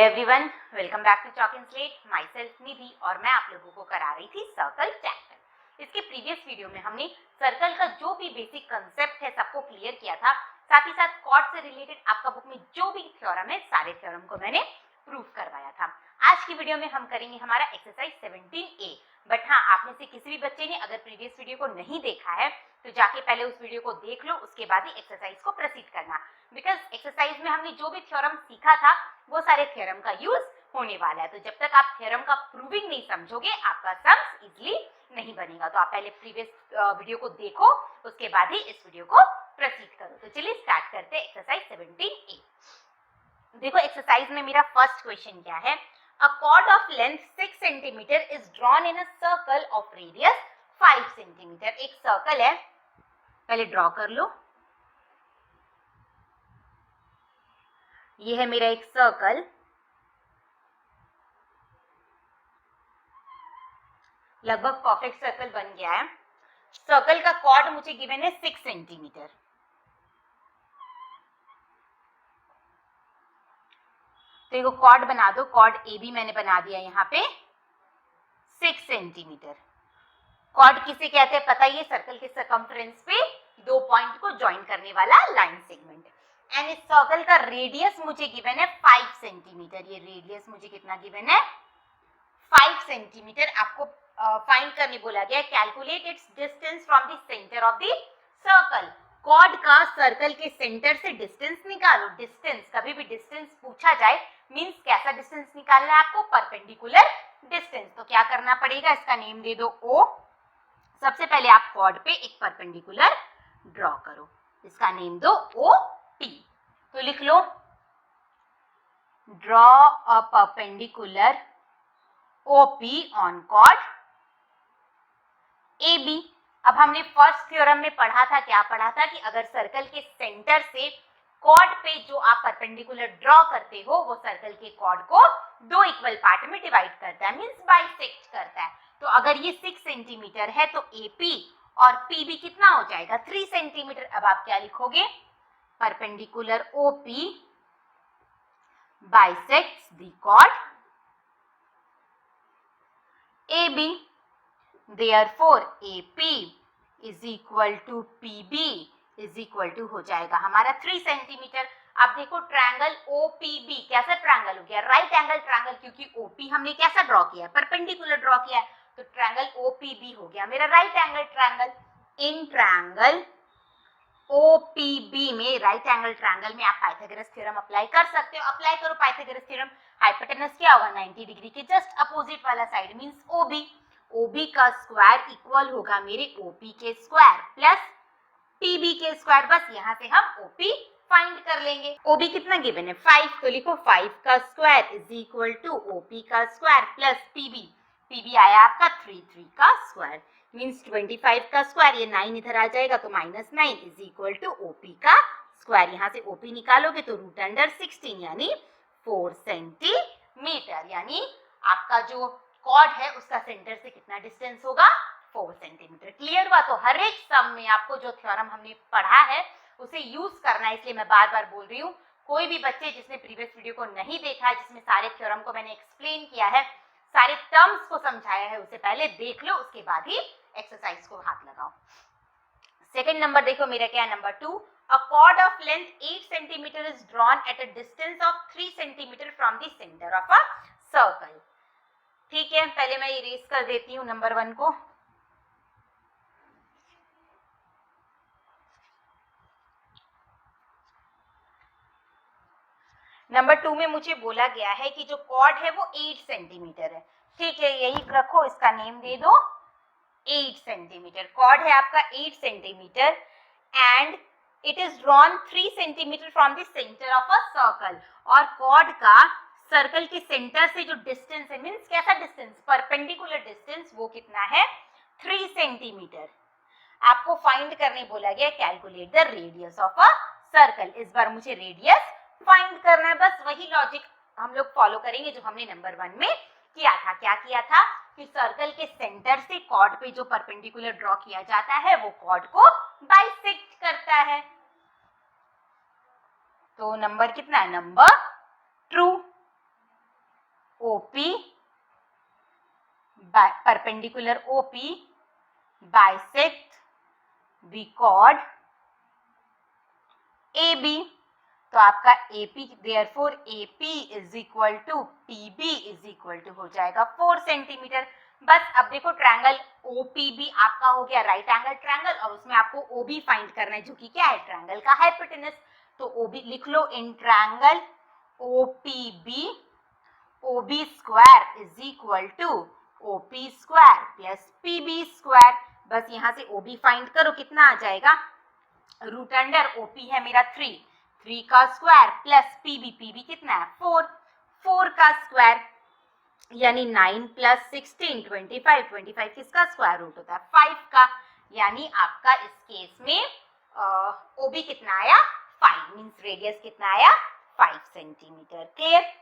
Everyone, welcome back to chalk and slate. Myself Nidhi और मैं आप लोगों को करा रही थी सर्कल चैप्टर। इसके प्रीवियस वीडियो में हमने सर्कल का जो भी बेसिक कंसेप्ट है सबको क्लियर किया था, साथ ही साथ कॉर्ड से रिलेटेड आपका बुक में जो भी थ्योरम है सारे थ्योरम को मैंने प्रूव करवाया था। आज की वीडियो में हम करेंगे हमारा एक्सरसाइज 17A। बट हाँ, आप में से किसी भी बच्चे ने अगर प्रीवियस वीडियो को नहीं देखा है तो जाके पहले उस वीडियो को देख लो, उसके बाद ही एक्सरसाइज को प्रोसीड करना। बिकॉज एक्सरसाइज में हमने जो भी थ्योरम सीखा था वो सारे थ्योरम का यूज होने वाला है। तो जब तक आप थ्योरम का प्रूविंग नहीं समझोगे आपका सम्स इजीली नहीं बनेगा। तो आप पहले प्रीवियस वीडियो को देखो, उसके बाद ही इस वीडियो को प्रोसीड करो। तो चलिए स्टार्ट करते हैं एक्सरसाइज 17A। देखो एक्सरसाइज में मेरा फर्स्ट क्वेश्चन क्या है। A cord of length 6 centimetre is drawn in a circle of radius 5 centimetre. एक सर्कल है, पहले ड्रॉ कर लो। ये है मेरा एक सर्कल, लगभग परफेक्ट सर्कल बन गया है। सर्कल का कॉर्ड मुझे गिवन है 6 सेंटीमीटर। तो ये कॉर्ड बना दो। कॉर्ड ए बी मैंने बना दिया यहाँ पे 6 सेंटीमीटर। कॉर्ड किसे कहते हैं पता है? ये सर्कल के सर्कमफ्रेंस पे दो पॉइंट को ज्वाइन करने वाला लाइन सेगमेंट। एंड इस सर्कल का रेडियस मुझे गिवन है 5 सेंटीमीटर। ये रेडियस मुझे कितना गिवन है? 5 सेंटीमीटर। आपको फाइंड करने बोला गया। Calculate its distance from the centre of the circle. Chord का सर्कल के सेंटर से डिस्टेंस निकालो। डिस्टेंस, कभी भी डिस्टेंस पूछा जाए मींस कैसा डिस्टेंस निकालना है आपको? Perpendicular distance. तो क्या करना पड़ेगा? इसका नेम दे दो O। सबसे पहले आप कॉर्ड पे एक परपेंडिकुलर ड्रॉ करो, इसका नेम दो OP। तो लिख लो draw a perpendicular OP on chord AB। अब हमने फर्स्ट थ्योरम में पढ़ा था, क्या पढ़ा था कि अगर सर्कल के सेंटर से कॉर्ड पे जो आप परपेंडिकुलर ड्रॉ करते हो वो सर्कल के कॉर्ड को दो इक्वल पार्ट में डिवाइड करता है, मींस बाइसेक्ट करता है। तो अगर ये 6 सेंटीमीटर है तो AP और PB कितना हो जाएगा? 3 सेंटीमीटर। अब आप क्या लिखोगे? Perpendicular OP bisects the chord AB। Therefore AP is equal to PB is equal to हो जाएगा हमारा 3 सेंटीमीटर। अब देखो ट्रायंगल OPB कैसा ट्रायंगल हो गया? राइट एंगल ट्रायंगल, क्योंकि OP हमने कैसा ड्रॉ किया? परपेंडिकुलर ड्रॉ किया है। तो ट्रायंगल OPB हो गया मेरा right angle triangle. In triangle OPB में, राइट एंगल ट्रायंगल में आप पाइथागोरस थ्योरम अप्लाई कर सकते हो। अप्लाई करो पाइथागोरस थ्योरम। हाइपोटेनस क्या होगा? 90 डिग्री के जस्ट अपोजिट वाला साइड मींस OB। OB का स्क्वायर इक्वल होगा मेरे OP के स्क्वायर प्लस PB के स्क्वायर। बस यहाँ से हम OP फाइंड कर लेंगे। OB कितना गिवन है? 5। तो लिखो 5 का square is equal to OP का स्क्वायर प्लस PB। PB आया आपका 3 का स्क्वायर मींस 25 का स्क्वायर। ये 9 इधर आ जाएगा तो -9 इज इक्वल टू OP का स्क्वायर। यहाँ से OP निकालोगे तो रूट अंडर 16 यानी 4 सेंटीमीटर। यानी आपका जो कॉर्ड है उसका सेंटर से कितना डिस्टेंस होगा? 4 सेंटीमीटर। क्लियर हुआ? तो हर एक सम में आपको जो थ्योरम हमने पढ़ा है उसे यूज करना है, इसलिए मैं बार बार बोल रही हूँ। कोई भी बच्चे जिसने प्रीवियस वीडियो को नहीं देखा है, जिसमें सारे थ्योरम को मैंने एक्सप्लेन किया है, सारे टर्म्स को समझाया है, उसे पहले देख लो, उसके बाद ही एक्सरसाइज को हाथ लगाओ। सेकेंड नंबर देखो मेरा क्या है? Number 2। A cord of length 8 centimeter is drawn at a distance of 3 centimeter from the center of a circle। ठीक है, पहले मैं इरेज कर देती हूँ नंबर 1 को। नंबर 2 में मुझे बोला गया है कि जो कॉर्ड है वो 8 सेंटीमीटर है। ठीक है, यही रखो, इसका नेम दे दो 8 सेंटीमीटर। कॉर्ड है आपका 8 centimetre and it is drawn 3 centimetre from the centre of a circle. और कॉर्ड का सर्कल के सेंटर से जो डिस्टेंस है मींस कैसा डिस्टेंस? परपेंडिकुलर डिस्टेंस, वो कितना है? 3 सेंटीमीटर। आपको फाइंड करने बोला गया calculate the radius of a circle. इस बार मुझे रेडियस फाइंड करना है। बस वही लॉजिक हम लोग फॉलो करेंगे जो हमने नंबर 1 में किया था। क्या किया था कि सर्कल के सेंटर से कॉर्ड पे जो परपेंडिकुलर ड्रॉ किया जाता है वो कॉर्ड को बाइसेक्ट करता है। तो नंबर कितना है? Number 2। OP perpendicular OP bisect the chord AB। तो आपका AP therefore AP is equal to PB is equal to हो जाएगा 4 सेंटीमीटर। बस अब देखो ट्रायंगल OPB आपका हो गया राइट एंगल ट्रायंगल और उसमें आपको OB फाइंड करना है जो कि क्या है ट्रायंगल का हाइपोटेनस। तो OB लिख लो in triangle OPB OB square is equal to OP square plus PB square. बस यहाँ से OB फाइंड करो कितना आ जाएगा रूट अंडर OP है मेरा 3 का स्क्वायर प्लस PB कितना है 4 का स्क्वायर यानी 9 प्लस 16 25 किसका स्क्वायर रूट होता है 5 का। यानी आपका इस केस में OB कितना आया 5 मींस रेडियस कितना आया 5 सेंटीमीटर। क्लियर।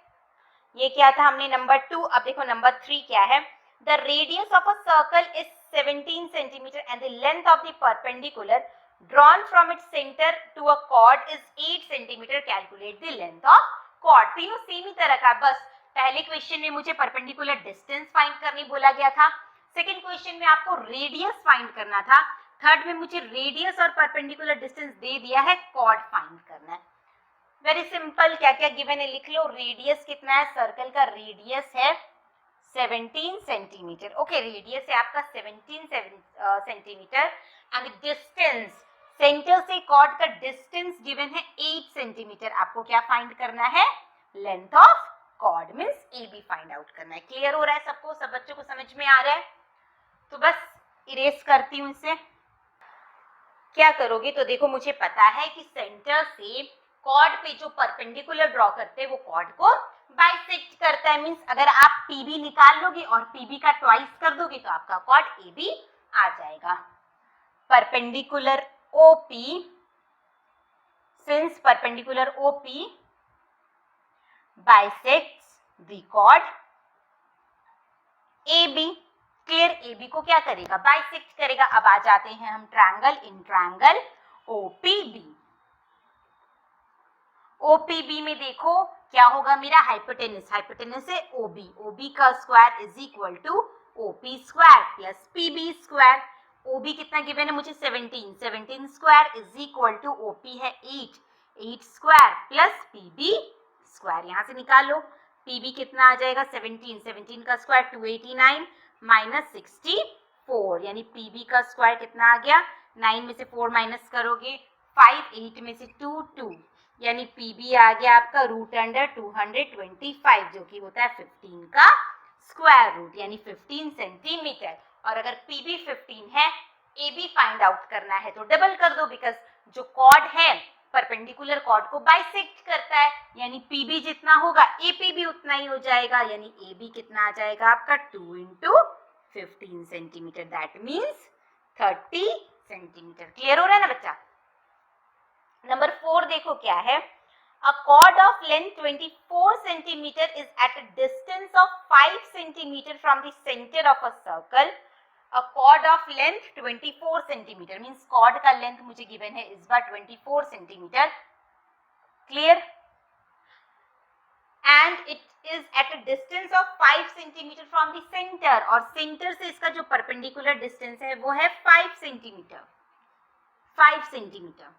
ये क्या था हमने नंबर 2। अब देखो नंबर 3 क्या है। The radius of a circle is 17 centimetre and the length of the perpendicular drawn from its center to a chord is 8 centimeter. Calculate the length of chord। तीनों same ही तरह का। बस पहले क्वेश्चन में मुझे परपेंडिकुलर डिस्टेंस फाइंड करने बोला गया था, सेकंड क्वेश्चन में आपको रेडियस फाइंड करना था, थर्ड में मुझे रेडियस और परपेंडिकुलर डिस्टेंस दे दिया है कॉर्ड फाइंड करना है। Very simple. क्या क्या गिवन है लिख लो। रेडियस कितना है सर्कल का रेडियस है 17 सेंटीमीटर। ओके रेडियस है आपका 17 सेंटीमीटर एंड डिस्टेंस सेंटर से कॉर्ड का डिस्टेंस गिवन है 8 सेंटीमीटर। आपको क्या फाइंड करना है length of chord means AB find out करना है। क्लियर हो रहा है सबको, सब बच्चों को समझ में आ रहा है। तो बस इरेज करती हूं इसे। क्या करोगे तो देखो मुझे पता है कि सेंटर से कॉर्ड पे जो परपेंडिकुलर ड्रॉ करते हैं वो कॉर्ड को बाइसेक्ट करता है। मींस अगर आप PB निकाल लोगे और PB का ट्वाइस कर दोगे तो आपका कॉर्ड AB आ जाएगा। Perpendicular OP since perpendicular OP bisects the chord AB। Clear. AB को क्या करेगा बाइसेक्ट करेगा। अब आ जाते हैं हम triangle in triangle OPB। OPB में देखो क्या होगा मेरा हाइपोटेनस, हाइपोटेनस है OB का square is equal to OP square plus PB square. OB कितना गिवन है मुझे 17 square is equal to OP है 8 स्क्वायर प्लस PB स्क्वायर। यहाँ से निकाल लो PB कितना आ जाएगा 17 का स्क्वायर 289 माइनस 64 यानी PB का स्क्वायर कितना आ गया 9 में से 4 माइनस करोगे 5 8 में से 2 यानी PB आ गया आपका रूट अंडर 225 जो कि होता है 15 का स्क्वायर रूट यानी 15 सेंटीमीटर। और अगर PB 15 है AB फाइंड आउट करना है तो डबल कर दो बिकॉज जो कॉर्ड है परपेंडिकुलर कॉर्ड को बाइसेक्ट करता है यानी PB जितना होगा AP भी उतना ही हो जाएगा यानी AB कितना आ जाएगा आपका 2 into 15 centimetre that means 30 centimetre. Clear हो रहा है ना बच्चा। नंबर 4 देखो क्या है। A chord of length 24 centimeter is at a distance of 5 centimeter from the center of a circle. A chord of length 24 centimeter means chord का length मुझे given है इस बार 24 centimeter. Clear? And it is at a distance of 5 centimeter from the center और center से इसका जो perpendicular distance है वो है 5 centimeter. 5 centimeter.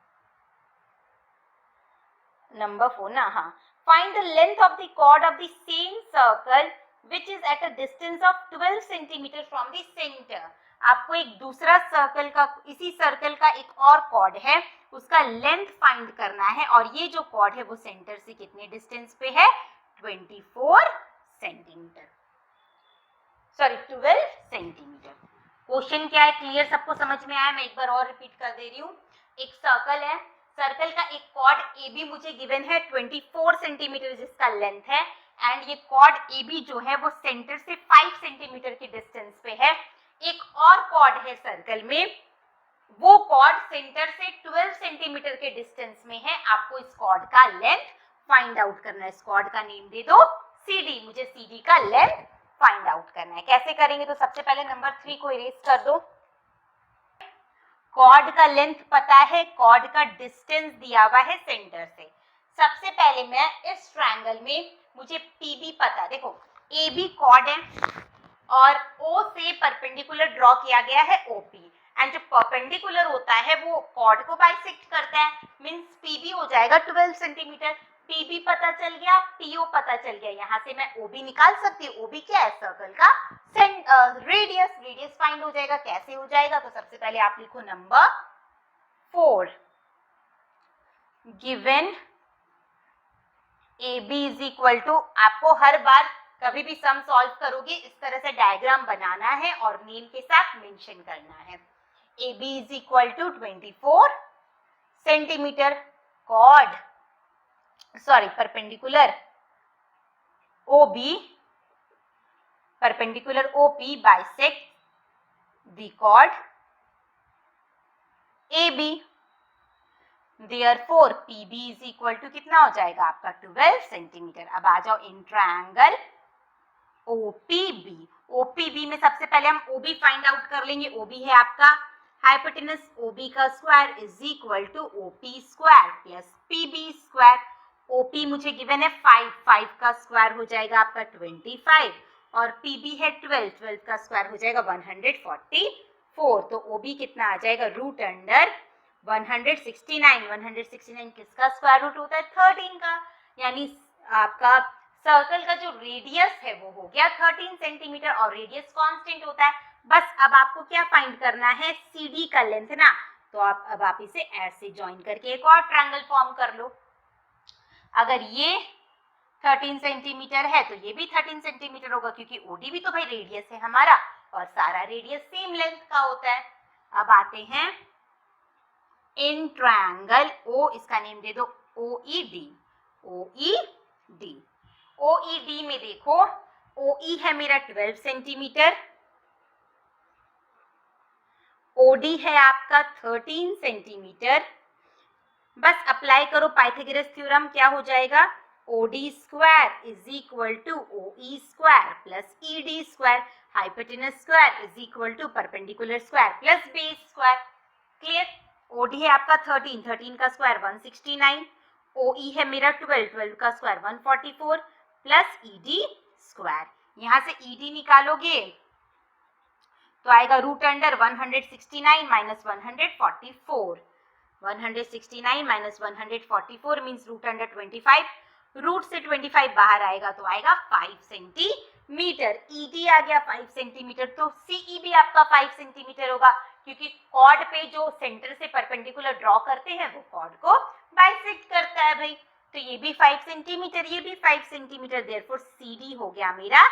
Number 4 ना हाँ। Find the length of the chord of the same circle which is at a distance of 12 centimeter from the center। आपको एक दूसरा सर्कल का इसी सर्कल का एक और कॉर्ड है उसका लेंथ फाइंड करना है और ये जो कॉर्ड है वो सेंटर से कितने डिस्टेंस पे है 24 सेंटीमीटर सॉरी 12 सेंटीमीटर। क्वेश्चन क्या है क्लियर सबको समझ में आया। मैं एक बार और रिपीट कर दे रही हूँ। एक सर्कल है, सर्कल का एक कॉर्ड AB मुझे गिवन है 24 सेंटीमीटर जिसका लेंथ है एंड ये कॉर्ड AB जो है वो सेंटर से 5 सेंटीमीटर की डिस्टेंस पे है। एक और कॉर्ड है सर्कल में, वो कॉर्ड सेंटर से 12 सेंटीमीटर के डिस्टेंस में है। आपको इस कॉर्ड का लेंथ फाइंड आउट करना है। इस कॉर्ड का नेम दे दो CD। मुझे CD का लेंथ फाइंड आउट करना है। कैसे करेंगे तो सबसे पहले नंबर 3 को इरेज कर दो। कॉर्ड का लेंथ पता है, कॉर्ड का डिस्टेंस दिया हुआ है सेंटर से। सबसे पहले मैं इस ट्रायंगल में मुझे PB पता, देखो ए बी कॉर्ड है और ओ से परपेंडिकुलर ड्रॉ किया गया है ओपी, एंड जो परपेंडिकुलर होता है वो कॉर्ड को बाइसेक्ट करता है, मींस पीबी हो जाएगा 12 सेंटीमीटर। पीबी पता चल गया, पीओ पता चल गया, यहाँ से मैं ओबी निकाल सकती हूँ। ओबी क्या है? सर्कल का रेडियस। रेडियस फाइंड हो जाएगा। कैसे हो जाएगा? तो सबसे पहले आप लिखो number 4, given A B is equal to, आपको हर बार कभी भी सम सॉल्व करोगे इस तरह से डायग्राम बनाना है और नेम के साथ मेंशन करना है। A B is equal to 24 centimetre, chord sorry perpendicular O B, perpendicular O P bisect the chord A B, Therefore PB is equal to कितना हो जाएगा आपका 12 सेंटीमीटर। अब आ जाओ इन ट्रायंगल OPB। OPB में सबसे पहले हम OB फाइंड आउट कर लेंगे। OB है आपका हाइपोटेनस, OB का square is equal to OP square plus PB square. OP मुझे गिवन है 5, 5 का स्क्वायर हो जाएगा आपका 25 और PB है 12, 12 का स्क्वायर हो जाएगा 144। तो OB कितना आ जाएगा? Root under 169। 169 किसका स्क्वायर रूट होता है? 13 का। यानी आपका सर्कल का जो रेडियस है वो हो गया 13 सेंटीमीटर और रेडियस कांस्टेंट होता है। बस अब आपको क्या फाइंड करना है? CD का लेंथ ना। तो आप इसे ऐसे ज्वाइन करके एक और ट्रायंगल फॉर्म कर लो। अगर ये 13 सेंटीमीटर है तो ये भी 13 सेंटीमीटर होगा, क्योंकि OD भी तो भाई रेडियस है हमारा और सारा रेडियस सेम लेंथ का होता है। अब आते हैं इन ट्रायंगल O, इसका नेम दे दो OED। OED, OED में देखो OE है मेरा 12 सेंटीमीटर, OD है आपका 13 सेंटीमीटर। बस अप्लाई करो पाइथागोरस थ्योरम। क्या हो जाएगा? OD square is equal to OE square plus ED square, hypotenuse square is equal to perpendicular square plus base square. Clear? OD है आपका 13, 13 का स्क्वायर 169, OE है मेरा 12, 12 का स्क्वायर 144 प्लस ED स्क्वायर। यहाँ से ED निकालोगे तो आएगा root under 169 minus 144। 169 minus 144 means root under 25। Root से 25 बाहर आएगा तो आएगा 5 सेंटीमीटर। ED आ गया 5 सेंटीमीटर, तो CE भी आपका 5 सेंटीमीटर होगा, क्योंकि कॉर्ड पे जो सेंटर से परपेंडिकुलर ड्रॉ करते हैं वो कॉर्ड को बाइसेक्ट करता है भाई। तो ये भी 5 सेंटीमीटर, ये भी 5 सेंटीमीटर, देयरफॉर CD हो गया मेरा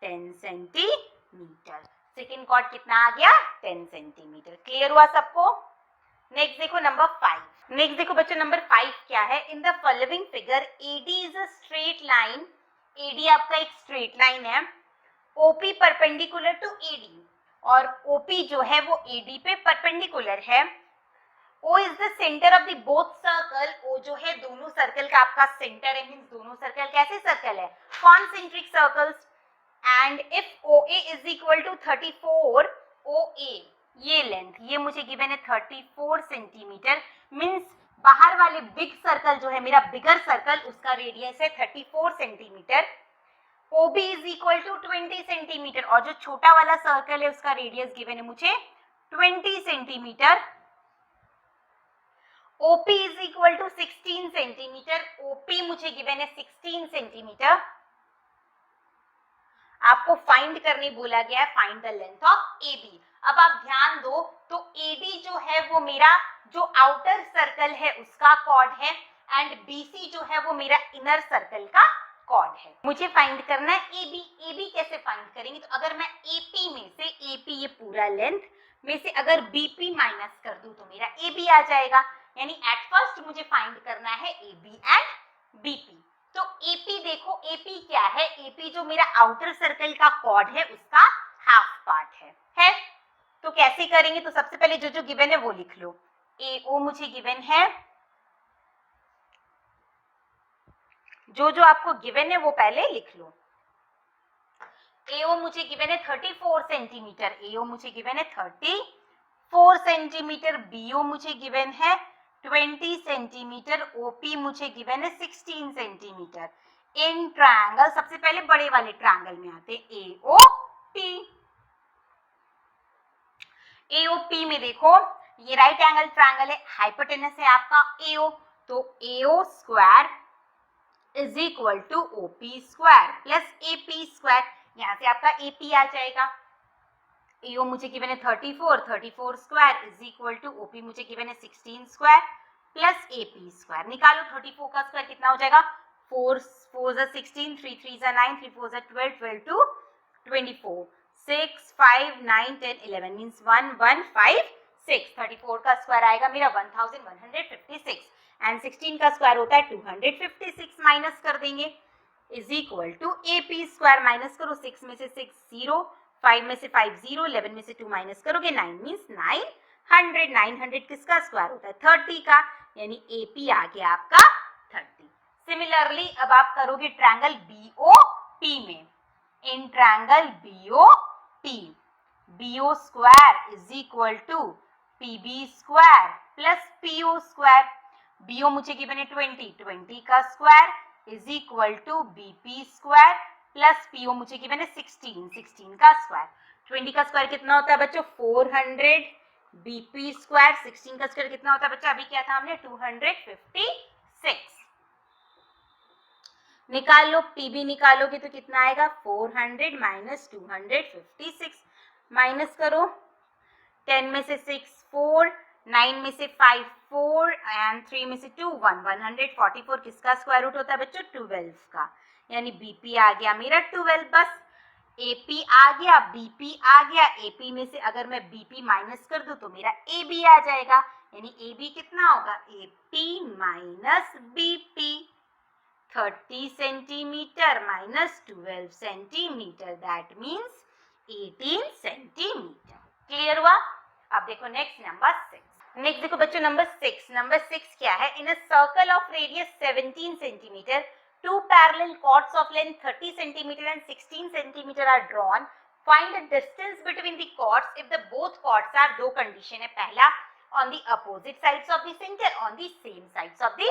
10 सेंटीमीटर। सेकेंड कॉर्ड कितना आ गया? 10 सेंटीमीटर। क्लियर हुआ सबको? नेक्स्ट देखो नंबर 5। नेक्स्ट देखो बच्चों नंबर 5 क्या है? In the following figure AD is a straight line. AD आपका एक स्ट्रेट लाइन है, OP परपेंडिकुलर टू AD और OP जो है वो AD पे परपेंडिकुलर है। O is the centre of the both circle. O जो है दोनों सर्कल का आपका सेंटर है, मींस दोनों सर्कल कैसे सर्कल है? Concentric circles. And if OA is equal to 34, OA ये लेंथ ये मुझे गिवन है 34 सेंटीमीटर, मींस बाहर वाले बिग सर्कल जो है मेरा बिगर सर्कल उसका रेडियस है 34 centimetre. OB is equal to 20 centimetre और जो छोटा वाला सर्कल है उसका रेडियस गिवन है मुझे 20 centimetre. OP is equal to 16 centimetre. OP मुझे गिवन है 16 सेंटीमीटर। आपको फाइंड करने बोला गया है find the length of AB। अब आप ध्यान दो तो AD जो है वो मेरा जो आउटर सर्कल है उसका कॉर्ड है एंड BC जो है वो मेरा इनर सर्कल का कॉर्ड है। मुझे फाइंड करना है AB। AB कैसे फाइंड करेंगे? तो अगर मैं AP में से AP ये पूरा लेंथ में से अगर BP माइनस कर दूं तो मेरा AB आ जाएगा। यानी एट फर्स्ट मुझे फाइंड करना है AB एंड BP। तो AP देखो AP क्या है? AP जो मेरा आउटर सर्कल का कॉर्ड है उसका हाफ पार्ट है? तो कैसे करेंगे? तो सबसे पहले जो जो गिवन है वो लिख लो। AO मुझे गिवन है, जो जो आपको गिवन है वो पहले लिख लो। AO मुझे गिवन है 34 सेंटीमीटर, AO मुझे गिवन है 34 सेंटीमीटर। BO मुझे गिवन है 20 सेंटीमीटर। OP मुझे गिवन है 16 सेंटीमीटर। इन ट्रायंगल, सबसे पहले बड़े वाले ट्रायंगल में आते हैं, AOP। AOP में देखो ये राइट एंगल ट्रायंगल है, हाइपोटेनस है आपका AO, तो AO square is equal to OP square plus AP square. यहाँ से आपका AP आ जाएगा। AO मुझे गिवन है 34 square is equal to OP मुझे गिवन है 16 स्क्वायर प्लस AP स्क्वायर। निकालो 34 का स्क्वायर कितना हो जाएगा, 4 4 16, 3 3 9, 3 4 12, 12 2 24, 6 5 9 10 11 मींस 1156। 34 का स्क्वायर आएगा मेरा 1156 एंड 16 का स्क्वायर होता है 256, माइनस कर देंगे is equal to AP square. Minus करो, 6 में से 6 0, 5 में से 5 0, 11 में से 2 माइनस करोगे 9 मींस 900। 900 किसका स्क्वायर होता है, 30 का, यानी AP आ गया आपका 30। सिमिलरली अब आप करोगे ट्रायंगल BOP में, in triangle BOP BO square is equal to PB square plus PO square. BO मुझे गिवन है 20 का square is equal to BP square plus PO मुझे गिवन है 16 का स्क्वायर। 20 का स्क्वायर कितना होता है बच्चों, 400, BP स्क्वायर 16 का स्क्वायर कितना होता है बच्चा, अभी क्या था हमने 256। निकाल लो, PB निकालोगे तो कितना आएगा 400 माइनस 256, माइनस करो 10 में से 6 4, 9 में से 5 4 एंड 3 में से 2 1, 144 किसका स्क्वायर रूट होता है बच्चों, 12 का, यानी BP आ गया मेरा 12। बस AP आ गया, BP आ गया, AP में से अगर मैं BP माइनस कर दूं तो मेरा AB आ जाएगा, यानी AB कितना होगा, AP minus BP। 30 centimetre minus 12 centimetre that means 18 centimetre. Clear हुआ। अब देखो नेक्स्ट नंबर 6। नेक्स्ट देखो बच्चों नंबर 6। नंबर 6 क्या है, in a circle of radius 17 centimetre two parallel chords of length 30 centimeter and 16 centimeter are drawn. Find the distance between the chords if the both chords are, दो condition है, पहला on the opposite sides of the center, on the same sides of the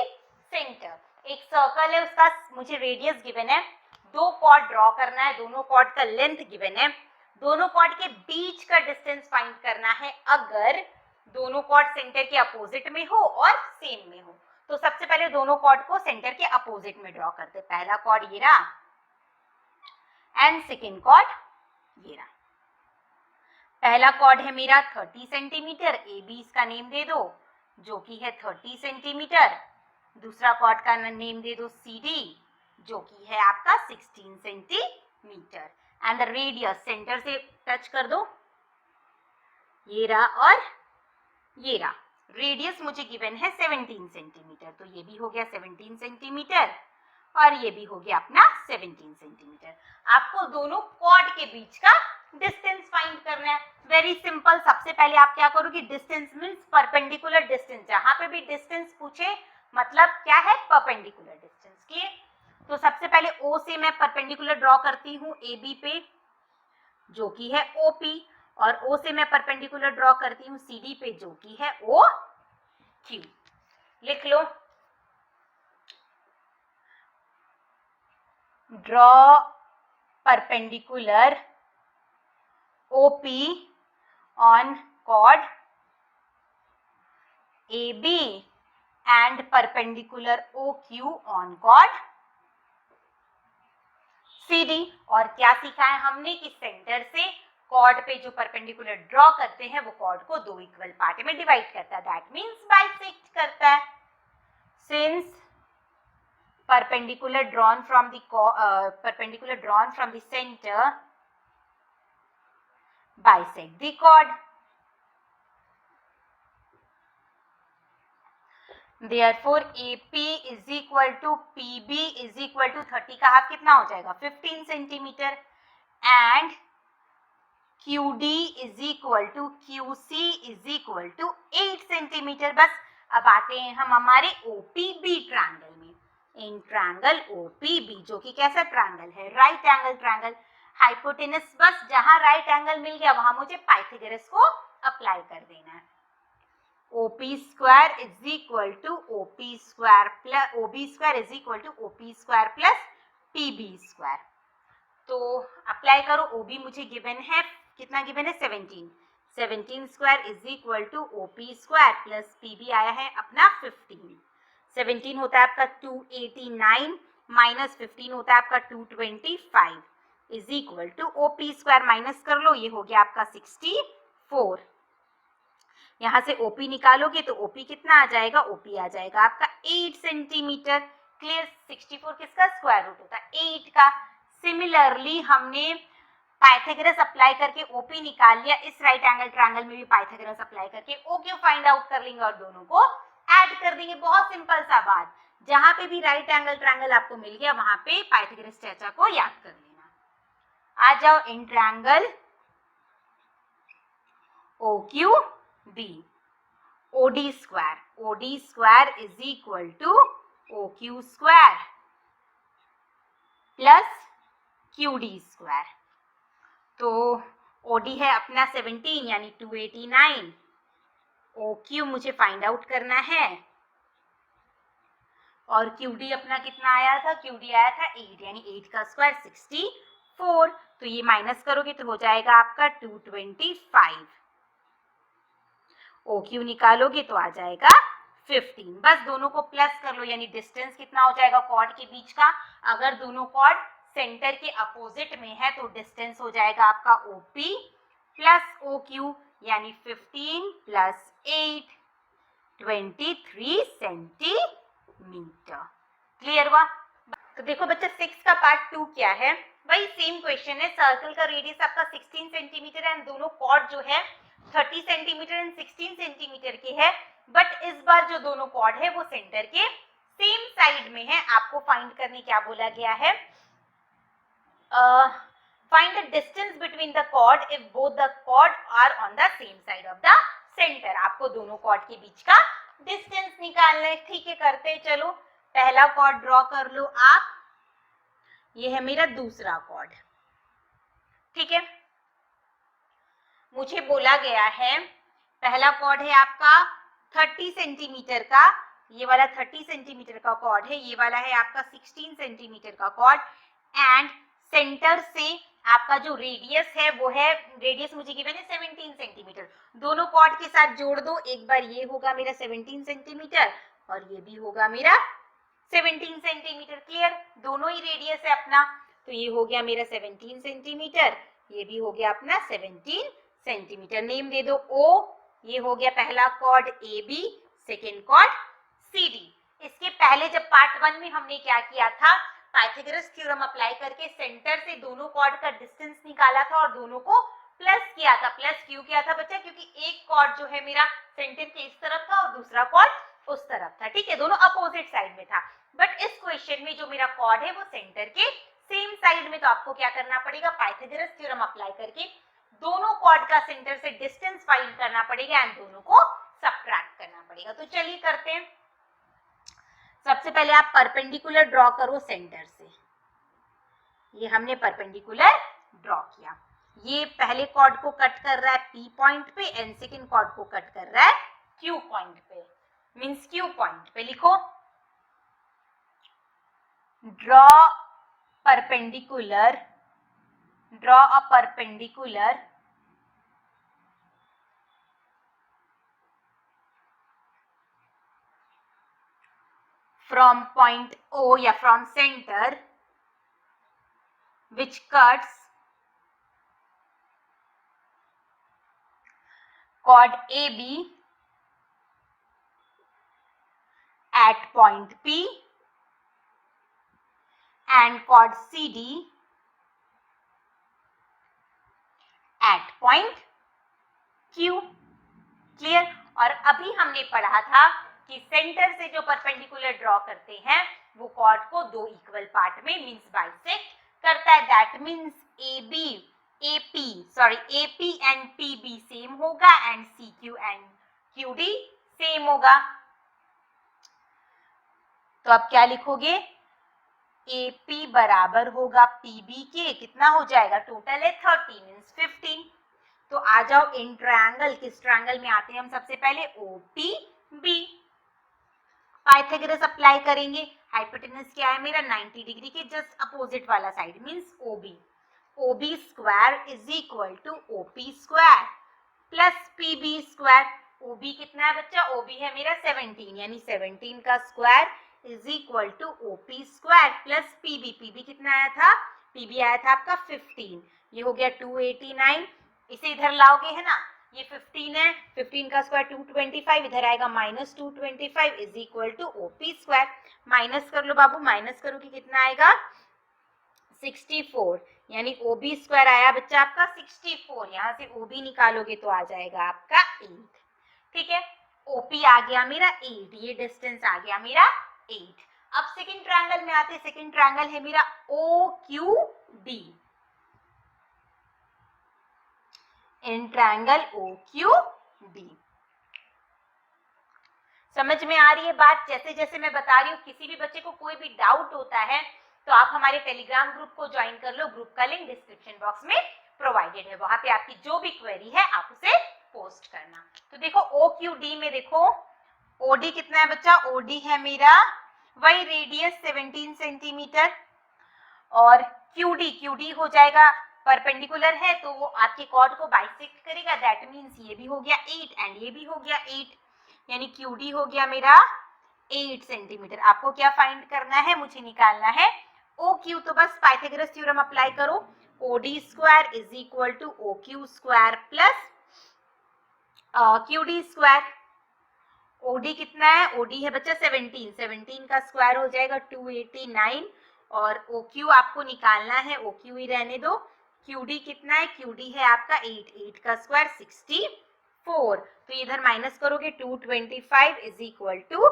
center। एक circle है, उसका मुझे radius given है, दो cord draw करना है, दोनों कॉर्ड का लेंथ गिवन है, दोनों कॉर्ड के बीच का डिस्टेंस फाइंड करना है अगर दोनों कॉर्ड सेंटर के अपोजिट में हो और सेम में हो। तो सबसे पहले दोनों कॉर्ड को सेंटर के अपोजिट में ड्रॉ करते, पहला कॉर्ड ये रहा एंड सेकेंड कॉर्ड ये रहा। पहला कॉर्ड है मेरा 30 सेंटीमीटर, AB इसका नेम दे दो जो कि है 30 सेंटीमीटर, दूसरा कॉर्ड का नेम दे दो CD जो कि है आपका 16 centimetre and the radius centre से टच कर दो, ये रहा और ये रहा। रेडियस मुझे गिवन है 17 सेंटीमीटर, तो ये भी हो गया 17 सेंटीमीटर और ये भी हो गया अपना 17 सेंटीमीटर। आपको दोनों कॉर्ड के बीच का डिस्टेंस फाइंड करना है। वेरी सिंपल, सबसे पहले आप क्या करोगे, डिस्टेंस मींस परपेंडिकुलर डिस्टेंस, जहां पे भी डिस्टेंस पूछे मतलब क्या है, परपेंडिकुलर डिस्टेंस। क्लियर। तो सबसे पहले O से मैं परपेंडिकुलर ड्रॉ करती हूँ AB पे जो कि है OP, और O से मैं परपेंडिकुलर ड्रॉ करती हूँ CD पे जो कि है OQ। लिख लो, draw perpendicular OP on chord AB and perpendicular OQ on chord CD। और क्या सीखा है हमने कि सेंटर से कॉर्ड पे जो परपेंडिकुलर ड्रॉ करते हैं वो कॉर्ड को दो इक्वल पार्ट में डिवाइड करता है, दैट मींस बाइसेक्ट करता है। Since perpendicular drawn from the center bisect the chord, therefore AP is equal to PB is equal to 30 का हाफ कितना हो जाएगा 15 centimetre and QD is equal to QC is equal to 8 centimetre. बस अब आते हैं हम हमारे OPB ट्रायंगल में। इन ट्रायंगल OPB जो कि कैसा ट्रायंगल है, राइट एंगल ट्रायंगल, हाइपोटेनस, बस जहां राइट एंगल मिल गया वहां मुझे पाइथागोरस को अप्लाई कर देना है। OP square is equal to OP square plus OB square is equal to OP square plus PB square. तो अप्लाई करो, OB मुझे गिवन है, कितना गिवन है 17, 17 square is equal to OP square plus PB आया है अपना 15, 17 होता है आपका 289 माइनस 15 होता है आपका 225 is equal to OP square minus कर लो, ये हो गया आपका 64। यहाँ से OP निकालोगे तो OP कितना आ जाएगा, OP आ जाएगा आपका 8 सेंटीमीटर। क्लियर, 64 किसका स्क्वायर रूट होता है 8 का। सिमिलरली हमने पाइथागोरस अप्लाई करके OP निकाल लिया, इस राइट एंगल ट्रायंगल में भी पाइथागोरस अप्लाई करके OQ फाइंड आउट कर लेंगे और दोनों को ऐड कर देंगे। बहुत सिंपल सा बात, जहां पे भी राइट एंगल ट्रायंगल आपको मिल गया वहां पे पाइथागोरस चर्चा को याद कर लेना। आ जाओ in triangle OQB, OD square is equal to OQ square plus QD square. तो OD है अपना 17 यानी 289, OQ मुझे फाइंड आउट करना है और QD अपना कितना आया था, QD आया था 8 यानी 8 का स्क्वायर 64। तो ये माइनस करोगे तो हो जाएगा आपका 225, OQ निकालोगे तो आ जाएगा 15। बस दोनों को प्लस कर लो, यानी डिस्टेंस कितना हो जाएगा कॉर्ड के बीच का, अगर दोनों कॉर्ड सेंटर के अपोजिट में है तो डिस्टेंस हो जाएगा आपका OP प्लस OQ यानी 15 प्लस 8 23 सेंटीमीटर। क्लियर हुआ? तो देखो बच्चा 6 का पार्ट 2 क्या है, भाई सेम क्वेश्चन है, सर्कल का रेडियस आपका 16 सेंटीमीटर है एंड दोनों कॉर्ड जो है 30 सेंटीमीटर एंड 16 सेंटीमीटर के है, बट इस बार जो दोनों कॉर्ड है वो सेंटर के सेम साइड में है। आपको फाइंड करने क्या बोला गया है, find the distance between the chord if both the chord are on the same side of the centre. आपको दोनों कॉर्ड के बीच का डिस्टेंस निकालना है। ठीक है, करते हैं, चलो पहला कॉर्ड ड्रॉ कर लो आप, ये है मेरा दूसरा कॉर्ड। ठीक है, मुझे बोला गया है पहला कॉर्ड है आपका 30 सेंटीमीटर का, ये वाला 30 सेंटीमीटर का कॉर्ड है, ये वाला है आपका 16 सेंटीमीटर का कॉर्ड एंड सेंटर से आपका जो रेडियस है वो है, रेडियस मुझे गिवन है 17 सेंटीमीटर। दोनों कॉर्ड के साथ जोड़ दो, एक बार ये होगा मेरा 17 सेंटीमीटर और ये भी होगा मेरा 17 सेंटीमीटर। क्लियर, दोनों ही रेडियस है अपना, तो ये हो गया मेरा 17 सेंटीमीटर, ये भी हो गया अपना 17 सेंटीमीटर। नेम दे दो O, ये हो गया पहला chord AB, second chord CD। इसके पहले जब पार्ट 1 में हमने क्या किया था, पाइथागोरस थ्योरम अप्लाई करके सेंटर से दोनों कॉर्ड का डिस्टेंस निकाला था और दोनों को प्लस किया था। प्लस क्यों किया था बच्चा, क्योंकि एक कॉर्ड जो है मेरा सेंटर के इस तरफ था और दूसरा कॉर्ड उस तरफ था। ठीक है, दोनों अपोजिट साइड में था, बट इस क्वेश्चन में जो मेरा कॉर्ड है वो सेंटर के सेम साइड में, तो आपको क्या करना पड़ेगा, पाइथागोरस थ्योरम अप्लाई करके दोनों कॉर्ड का सेंटर से डिस्टेंस फाइंड करना पड़ेगा एंड दोनों को सबट्रैक्ट करना पड़ेगा। तो चलिए करते हैं। सबसे पहले आप परपेंडिकुलर ड्रॉ करो सेंटर से, ये हमने परपेंडिकुलर ड्रॉ किया, ये पहले कॉर्ड को कट कर रहा है P पॉइंट पे एंड सेकेंड कॉर्ड को कट कर रहा है Q पॉइंट पे, मींस Q पॉइंट पे लिखो draw perpendicular, draw a perpendicular from point O या from center which cuts chord AB at point P and chord CD at point Q। Clear, और अभी हमने पढ़ा था कि सेंटर से जो परपेंडिकुलर ड्रॉ करते हैं वो कॉर्ड को दो इक्वल पार्ट में मींस बाइसेक्ट करता है। That means AP and PB same होगा and CQ and QD same होगा। तो अब क्या लिखोगे, AP बराबर होगा PB के, कितना हो जाएगा, टोटल है 30 मींस 15। तो आ जाओ इन ट्रायंगल, किस ट्रायंगल में आते हैं हम सबसे पहले, OPB। पाइथागोरस अप्लाई करेंगे, हाइपोटेनस क्या है मेरा 90 डिग्री के जस्ट अपोजिट वाला side means OB, OB square is equal to OP square plus PB square. OB कितना है बच्चा, ओबी है मेरा 17 यानी 17 का square is equal to OP square plus PB, PB कितना आया था, पीबी आया था आपका 15, ये हो गया 289, इसे इधर लाओगे है ना, ये 15 है, 15 का स्क्वायर 225, इधर आएगा minus 225 is equal to OP square, minus कर लो बाबू, माइनस करो कि कितना आएगा 64, यानी ओबी स्क्वायर आया बच्चा आपका 64, यहाँ से ओबी निकालोगे तो आ जाएगा आपका 8, ठीक है, ओपी आ गया मेरा 8, ये डिस्टेंस आ गया मेरा 8। अब सेकंड ट्रायंगल में आते, सेकंड ट्रायंगल है मेरा O Q D, in triangle O Q D. समझ में आ रही है बात, जैसे जैसे मैं बता रही हूँ, किसी भी बच्चे को कोई भी डाउट होता है तो आप हमारे टेलीग्राम ग्रुप को ज्वाइन कर लो, ग्रुप का लिंक डिस्क्रिप्शन बॉक्स में प्रोवाइडेड है, वहां पे आपकी जो भी क्वेरी है आप उसे पोस्ट करना। तो देखो ओ क्यू डी में देखो ओडी कितना है बच्चा, ओडी है मेरा वही रेडियस 17 सेंटीमीटर, और क्यूडी, क्यूडी हो जाएगा परपेंडिकुलर है तो वो आपके कॉर्ड को बाइसेक्ट करेगा, दैट मींस ये भी हो गया 8 एंड ये भी हो गया 8, यानी क्यूडी हो गया मेरा 8 सेंटीमीटर। आपको क्या फाइंड करना है, मुझे निकालना है ओ क्यू, तो बस पाइथागोरस थ्योरम अप्लाई करो, OD square is equal to O Q square plus QD square. OD कितना है, ओडी है बच्चा 17, 17 का स्क्वायर हो जाएगा 289, और ओ क्यू आपको निकालना है, ओ क्यू ही रहने दो, क्यूडी कितना है, क्यूडी है आपका 8, 8 का स्क्वायर 64, तो इधर माइनस करोगे 225 is equal to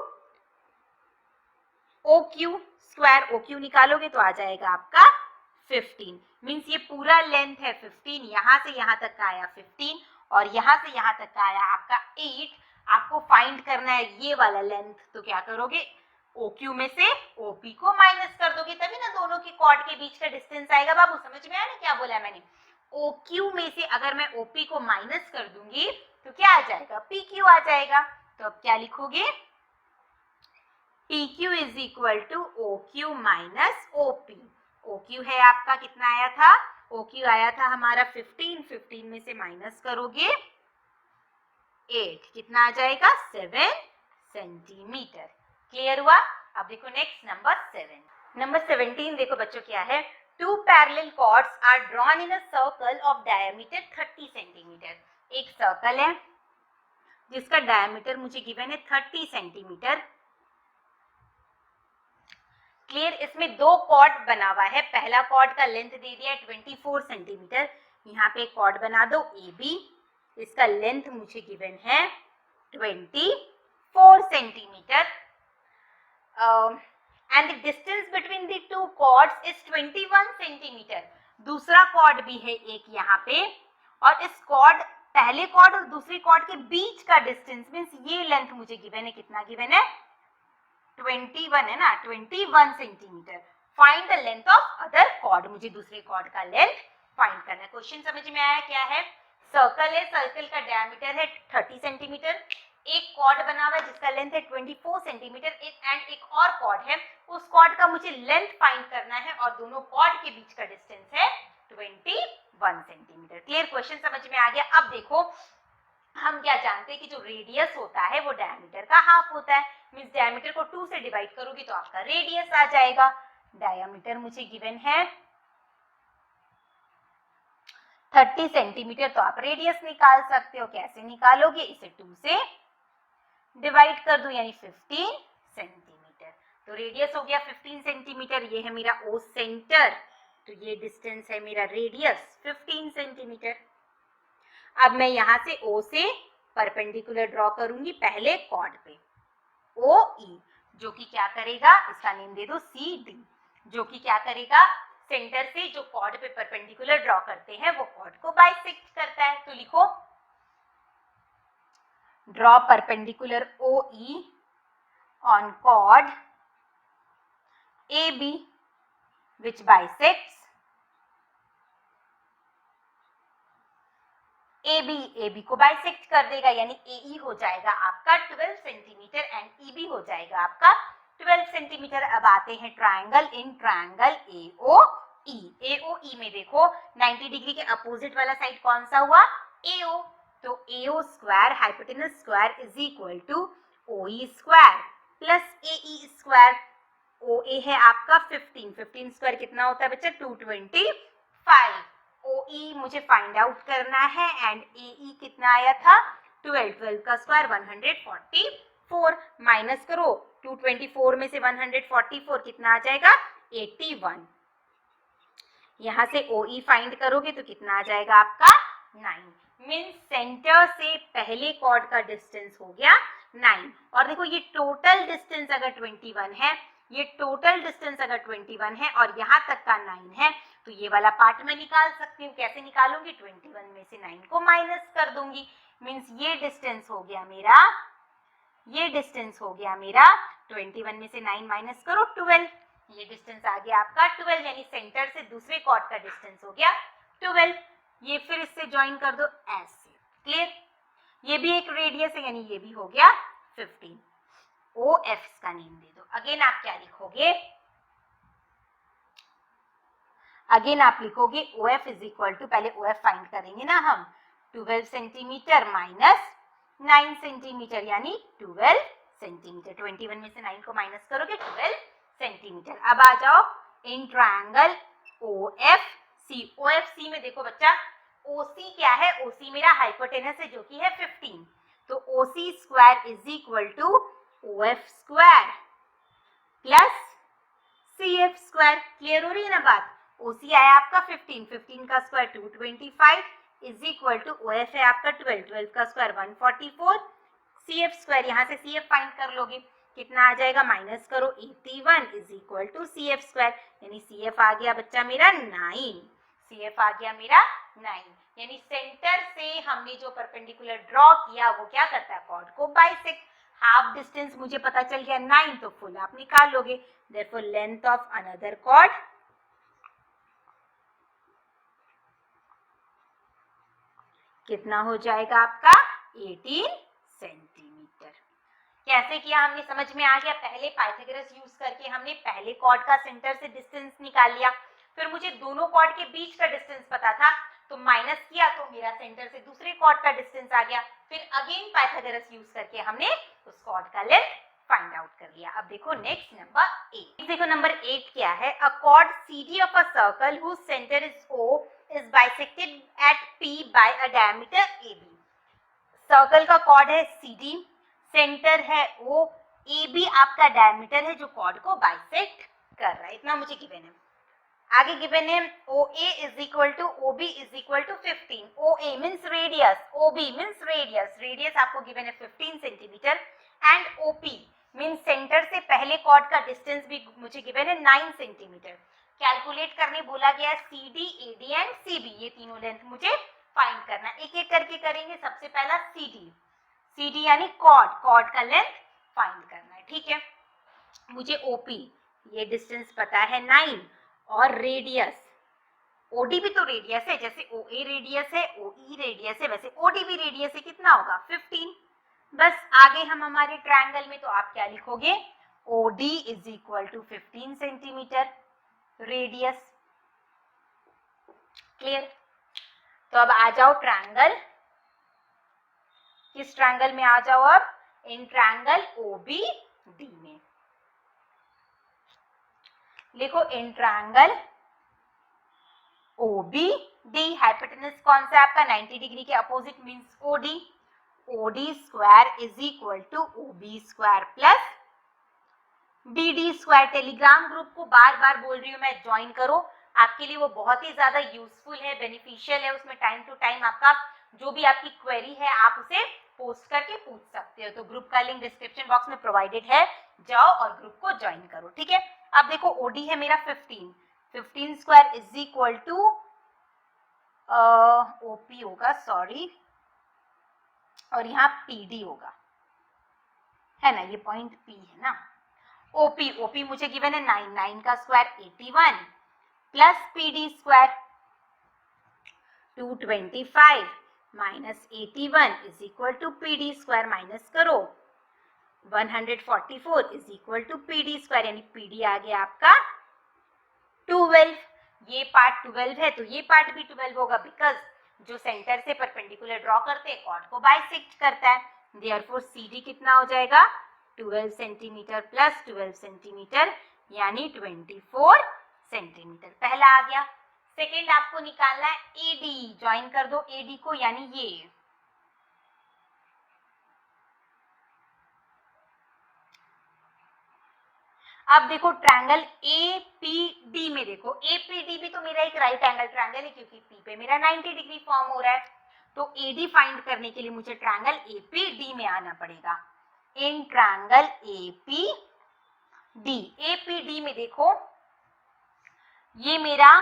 O Q square, O Q निकालोगे तो आ जाएगा आपका 15, मीन्स ये पूरा लेंथ है 15, यहाँ से यहाँ तक का आया 15 और यहाँ से यहाँ तक का आया आपका 8, आपको फाइंड करना है ये वाला लेंथ, तो क्या करोगे OQ में से OP को माइनस कर दोगे, तभी ना दोनों के कॉर्ड के बीच का डिस्टेंस आएगा। बाबू समझ में आया ना क्या बोला मैंने, OQ में से अगर मैं OP को माइनस कर दूंगी तो क्या आ जाएगा, PQ आ जाएगा। तो अब क्या लिखोगे, PQ is equal to OQ minus OP। OQ है आपका कितना आया था, OQ आया था हमारा 15, 15 में से माइनस करोगे 8, कितना आ जाएगा 7 सेंटीमीटर। क्लियर हुआ। अब देखो नेक्स्ट नंबर 7, नंबर 17 देखो बच्चों क्या है, two parallel chords are drawn in a circle of diameter 30 centimetre. एक सर्कल है जिसका डायमीटर मुझे गिवन है 30 सेंटीमीटर। क्लियर, इसमें दो कॉर्ड बना हुआ है, पहला कॉर्ड का लेंथ दे दिया है 24 सेंटीमीटर, यहाँ पे कॉर्ड बना दो AB, इसका लेंथ मुझे गिवन है 24 centimetre, and the distance between the two chords is 21 centimetre. दूसरा कॉर्ड भी है एक यहाँ पे, और इस कॉर्ड, पहले कॉर्ड और दूसरे कॉर्ड के बीच का डिस्टेंस मींस ये लेंथ मुझे गिवन है, कितना गिवन है 21 है ना, 21 centimetre. Find the length of other chord, मुझे दूसरे कॉर्ड का लेंथ फाइंड करना है। क्वेश्चन समझ में आया क्या है, सर्कल है, सर्कल का डायमीटर है 30 सेंटीमीटर, एक कॉर्ड बना हुआ है जिसका लेंथ है 24 सेंटीमीटर, एंड एक और कॉर्ड है, उस कॉर्ड का मुझे लेंथ फाइंड करना है और दोनों कॉर्ड के बीच का डिस्टेंस है 21 सेंटीमीटर। क्लियर, क्वेश्चन समझ में आ गया। अब देखो हम क्या जानते हैं कि जो रेडियस होता है वो डायमीटर का हाफ होता है, मींस डायमीटर को 2 से डिवाइड करोगे तो आपका रेडियस आ जाएगा। डायमीटर मुझे गिवन है 30 सेंटीमीटर, तो आप रेडियस निकाल सकते हो, कैसे निकालोगे, इसे 2 से डिवाइड कर दो यानी 15 सेंटीमीटर, तो रेडियस हो गया 15 सेंटीमीटर। ये है मेरा O सेंटर, तो ये डिस्टेंस है मेरा रेडियस 15 सेंटीमीटर। अब मैं यहाँ से O से परपेंडिकुलर ड्रॉ करूंगी पहले कॉर्ड पे OE, जो कि क्या करेगा, इसका नेम दे दो CD, जो कि क्या करेगा, सेंटर से जो कॉर्ड पे परपेंडिकुलर ड्रॉ करते हैं वो कॉर्ड को बाइसेक्ट करता है। तो लिखो draw perpendicular OE on chord AB which bisects A B को बाइसेक्ट कर देगा, यानी ए हो जाएगा आपका 12 सेंटीमीटर एंड ई बी हो जाएगा आपका 12 सेंटीमीटर। अब आते हैं ट्रायंगल, इन ट्रायंगल AOE में देखो 90 डिग्री के अपोजिट वाला साइड कौन सा हुआ, AO, तो AO square hypotenuse square is equal to OE square plus AE square. OA है आपका 15 स्क्वायर कितना होता है बच्चा 225। OE मुझे फाइंड आउट करना है एंड AE कितना आया था 12 का स्क्वायर 144, माइनस करो 224 में से 144 कितना आ जाएगा 81। यहाँ से OE फाइंड करोगे तो कितना आ जाएगा आपका 9, मीन्स सेंटर से पहले कॉर्ड का डिस्टेंस हो गया 9। और देखो ये टोटल डिस्टेंस अगर 21 है, ये टोटल डिस्टेंस अगर 21 है और यहाँ तक का 9 है, तो ये वाला पार्ट मैं निकाल सकती हूँ। कैसे निकालूंगी, 21 में से 9 को माइनस कर दूंगी, मीन्स ये डिस्टेंस हो गया मेरा, ये डिस्टेंस हो गया मेरा 21 में से 9 माइनस करो 12, ये डिस्टेंस आ गया आपका 12, यानी सेंटर से दूसरे कॉर्ड का डिस्टेंस हो गया 12। ये फिर इससे ज्वाइन कर दो ऐसे, क्लियर। ये भी एक रेडियस है, यानी ये भी हो गया 15। OF का नेम दे दो। अगेन आप क्या लिखोगे, अगेन आप लिखोगे OF इज इक्वल टू, पहले OF फाइंड करेंगे ना हम, 12 सेंटीमीटर माइनस 9 सेंटीमीटर यानी 12 सेंटीमीटर। 21 में से 9 को माइनस करोगे 12 सेंटीमीटर। अब आ जाओ इन ट्रायंगल OFC में देखो बच्चा OC क्या है, OC मेरा हाइपोटेनस है जो कि है 15, तो OC square is equal to OF square plus CF square. Clear हो रही है ना बात। OC आया आपका 15 का square 225 is equal to OF है आपका 12 का स्क्वायर 144, CF स्क्वायर यहाँ से CF फाइंड कर लोगे, कितना आ जाएगा माइनस करो 81 is equal to CF square, यानी CF आ गया बच्चा मेरा 9, CF आ गया मेरा 9, यानी सेंटर से हमने जो परपेंडिकुलर ड्रॉ किया वो क्या करता है, कॉर्ड को बाइसेक्ट। हाफ डिस्टेंस मुझे पता चल गया 9, तो फुल आप निकाल लोगे। Therefore length of another chord कितना हो जाएगा आपका 18 सेंटीमीटर। कैसे किया हमने समझ में आ गया। पहले पाइथागोरस यूज करके हमने पहले कॉर्ड का सेंटर से डिस्टेंस निकाल लिया, फिर मुझे दोनों कॉर्ड के बीच का डिस्टेंस पता था तो माइनस किया तो मेरा सेंटर से दूसरे कॉर्ड का डिस्टेंस आ गया, फिर अगेन पाइथागोरस यूज करके हमने उस कॉर्ड का लेंथ फाइंड आउट कर लिया। अब देखो नेक्स्ट नंबर 8, देखो नंबर 8 क्या है, a chord CD of a circle whose centre is O is bisected at P by a diameter AB। Circle का कॉर्ड है CD, सेंटर है O, AB आपका डायमीटर है जो कॉर्ड को बाइसेक्ट कर रहा है, इतना मुझे गिवन है। आगे गिवन है OA is equal to OB is equal to 15। OA means radius, OB means radius, radius आपको गिवन है 15 centimetre and OP means centre से पहले कॉर्ड का डिस्टेंस भी मुझे गिवन है 9 सेंटीमीटर। कैलकुलेट करने बोला गया है CD, AD एंड CB, ये तीनों लेंथ मुझे फाइंड करना है। एक एक करके करेंगे। सबसे पहला CD यानी कॉर्ड का लेंथ फाइंड करना है, ठीक है। मुझे OP ये डिस्टेंस पता है 9 और रेडियस OD भी तो रेडियस है, जैसे OA रेडियस है OE रेडियस है वैसे OD भी रेडियस है, कितना होगा 15। बस आगे हम हमारे ट्रायंगल में तो आप क्या लिखोगे OD is equal to 15 centimetre radius, clear. तो अब आ जाओ ट्रायंगल, किस ट्रायंगल में आ जाओ अब, इन ट्रायंगल OBD में लिखो इन ट्रायंगल OBD, हाइपोटेनस कौन सा आपका 90 डिग्री के opposite means OD square is equal to OB square plus BD square. Telegram group को बार बार बोल रही हूँ मैं, ज्वाइन करो, आपके लिए वो बहुत ही ज्यादा यूजफुल है, बेनिफिशियल है। उसमें टाइम टू टाइम आपका जो भी आपकी क्वेरी है आप उसे पोस्ट करके पूछ सकते हो। तो ग्रुप का लिंक डिस्क्रिप्शन बॉक्स में प्रोवाइडेड है, जाओ और ग्रुप को ज्वाइन करो, ठीक है। अब देखो OD है मेरा 15 square is equal to OP होगा, सॉरी, और यहाँ PD होगा, है ना, ये पॉइंट P है ना। OP मुझे गिवन है 9 का square 81 plus PD square 225 minus 81 is equal to P D square, minus करो 144 is equal to P D square, यानी पी डी आ गया आपका 12। ये पार्ट 12 है तो ये पार्ट भी 12 होगा, बिकॉज जो सेंटर से परपेंडिकुलर ड्रॉ करते हैं कॉर्ड को बाइसेक्ट करता है। देयरफॉर सी डी कितना हो जाएगा 12 सेंटीमीटर प्लस 12 सेंटीमीटर यानी 24 सेंटीमीटर। पहला आ गया। सेकेंड आपको निकालना है एडी, ज्वाइन कर दो एडी को, यानी ये अब देखो ट्रायंगल एपीडी में, देखो एपीडी भी तो मेरा एक राइट एंगल ट्रायंगल है क्योंकि पी पे मेरा 90 डिग्री फॉर्म हो रहा है, तो एडी फाइंड करने के लिए मुझे ट्रायंगल एपीडी में आना पड़ेगा। इन ट्रायंगल एपीडी में देखो ये मेरा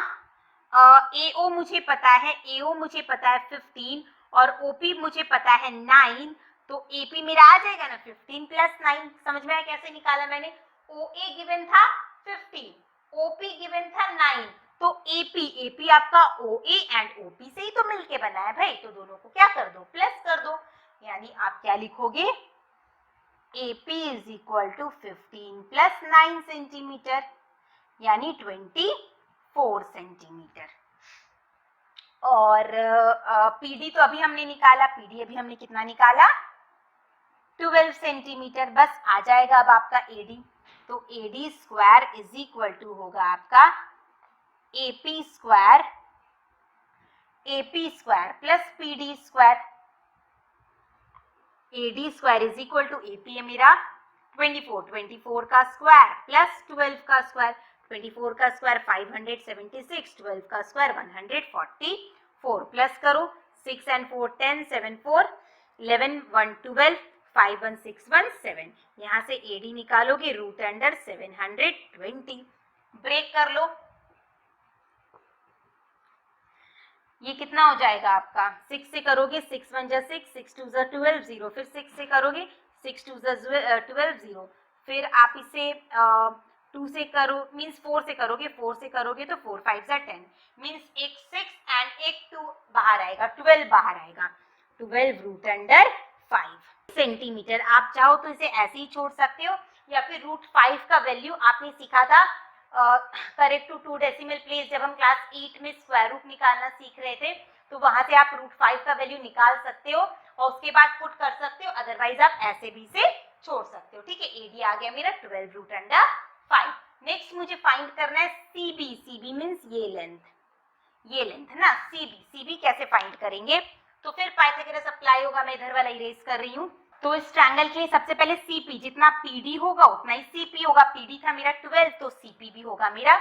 एओ मुझे पता है, एओ मुझे पता है 15 और ओपी मुझे पता है 9, तो एपी मेरा आ जाएगा ना 15 प्लस 9। समझ में आया कैसे निकाला मैंने? OA गिवन था 15, OP गिवन था 9, तो AP आपका OA एंड OP से ही तो मिलके बना है भाई, तो दोनों को क्या कर दो प्लस कर दो, यानी आप क्या लिखोगे AP is equal to 15 plus 9 centimetre यानी 24 सेंटीमीटर। और PD तो अभी हमने निकाला, PD अभी हमने कितना निकाला 12 सेंटीमीटर, बस आ जाएगा अब आपका AD, तो AD square is equal to होगा आपका AP square plus PD square. AD square is equal to AP है मेरा 24 का स्क्वायर प्लस 12 का स्क्वायर, 24 का स्क्वायर 576, 12 का स्क्वायर 144, प्लस करो 6 and 4 10, 7 4 11 1 12 5 1 6 1 7, यहाँ से AD निकालोगे रूट अंडर 720, ब्रेक कर लो, ये कितना हो जाएगा आपका 6 से करोगे 6 1 जा 6, 6 2 जा 12 0, फिर 6 से करोगे 6 2 जा 12 0, फिर आप इसे 2 से करो मीन्स 4 से करोगे, 4 से करोगे तो 4 5 जा 10, मीन्स एक 6 एंड एक 2 बाहर आएगा, 12 बाहर आएगा, 12 रूट अंडर 5 सेंटीमीटर। आप चाहो तो इसे ऐसे ही छोड़ सकते हो, या फिर रूट 5 का वैल्यू आपने सीखा था करेक्ट टू 2 डेसिमल प्लेस, जब हम क्लास 8 में स्क्वायर रूट निकालना सीख रहे थे, तो वहां से आप रूट 5 का वैल्यू निकाल सकते हो और उसके बाद पुट कर सकते हो, अदरवाइज आप ऐसे भी इसे छोड़ सकते हो। ठीक है, एडी आ गया मेरा 12 रूट अंडर 5। नेक्स्ट मुझे फाइंड करना है सीबी, सीबी मीन्स ये लेंथ है ना, सीबी कैसे फाइंड करेंगे, तो फिर पाइथागोरस अप्लाई होगा, मैं इधर वाला इरेज कर रही हूँ। तो इस ट्रायंगल के लिए सबसे पहले सीपी, जितना पीडी होगा उतना ही सीपी होगा, पीडी था मेरा 12 तो सीपी भी होगा मेरा